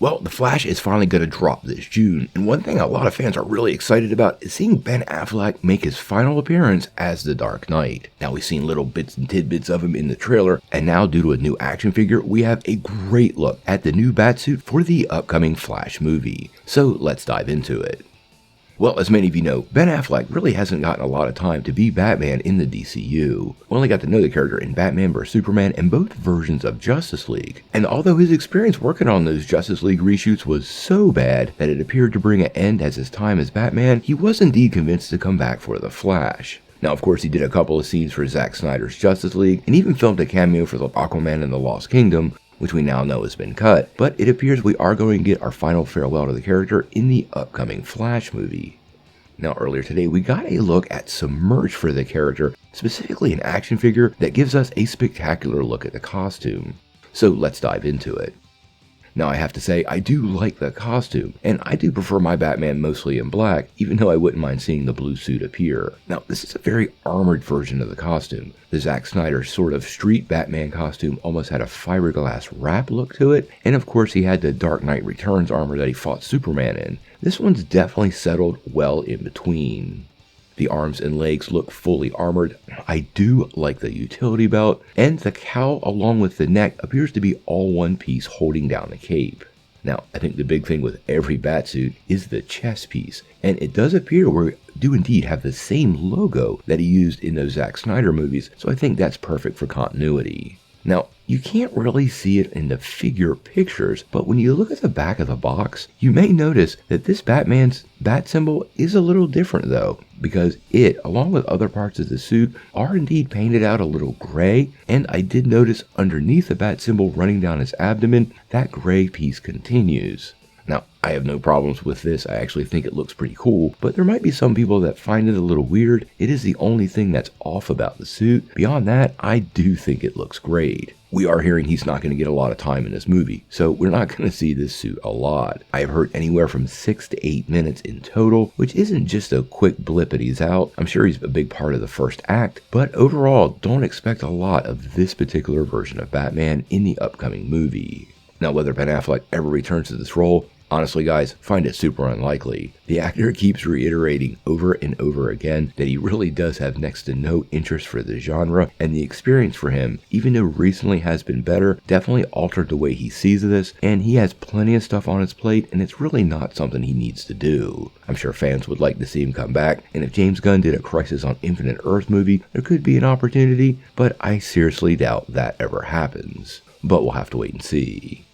Well, The Flash is finally going to drop this June, and one thing a lot of fans are really excited about is seeing Ben Affleck make his final appearance as the Dark Knight. Now, we've seen little bits and tidbits of him in the trailer, and now due to a new action figure, we have a great look at the new Batsuit for the upcoming Flash movie. So let's dive into it. Well, as many of you know, Ben Affleck really hasn't gotten a lot of time to be Batman in the DCEU. We only got to know the character in Batman vs Superman and both versions of Justice League. And although his experience working on those Justice League reshoots was so bad that it appeared to bring an end as his time as Batman, he was indeed convinced to come back for The Flash. Now, of course, he did a couple of scenes for Zack Snyder's Justice League and even filmed a cameo for the Aquaman and the Lost Kingdom, which we now know has been cut, but it appears we are going to get our final farewell to the character in the upcoming Flash movie. Now, earlier today, we got a look at some merch for the character, specifically an action figure that gives us a spectacular look at the costume. So let's dive into it. Now, I have to say, I do like the costume, and I do prefer my Batman mostly in black, even though I wouldn't mind seeing the blue suit appear. Now, this is a very armored version of the costume. The Zack Snyder sort of street Batman costume almost had a fiberglass wrap look to it, and of course he had the Dark Knight Returns armor that he fought Superman in. This one's definitely settled well in between. The arms and legs look fully armored. I do like the utility belt, and the cowl along with the neck appears to be all one piece holding down the cape. Now, I think the big thing with every Batsuit is the chest piece, and it does appear we do indeed have the same logo that he used in those Zack Snyder movies, so I think that's perfect for continuity. Now, you can't really see it in the figure pictures, but when you look at the back of the box, you may notice that this Batman's bat symbol is a little different though, because it, along with other parts of the suit, are indeed painted out a little gray, and I did notice underneath the bat symbol running down his abdomen, that gray piece continues. Now, I have no problems with this. I actually think it looks pretty cool, but there might be some people that find it a little weird. It is the only thing that's off about the suit. Beyond that, I do think it looks great. We are hearing he's not going to get a lot of time in this movie, so we're not going to see this suit a lot. I have heard anywhere from 6 to 8 minutes in total, which isn't just a quick blip and he's out. I'm sure he's a big part of the first act, but overall, don't expect a lot of this particular version of Batman in the upcoming movie. Now, whether Ben Affleck ever returns to this role, honestly, guys, find it super unlikely. The actor keeps reiterating over and over again that he really does have next to no interest for the genre, and the experience for him, even though recently has been better, definitely altered the way he sees this, and he has plenty of stuff on his plate, and it's really not something he needs to do. I'm sure fans would like to see him come back, and if James Gunn did a Crisis on Infinite Earth movie, there could be an opportunity, but I seriously doubt that ever happens. But we'll have to wait and see.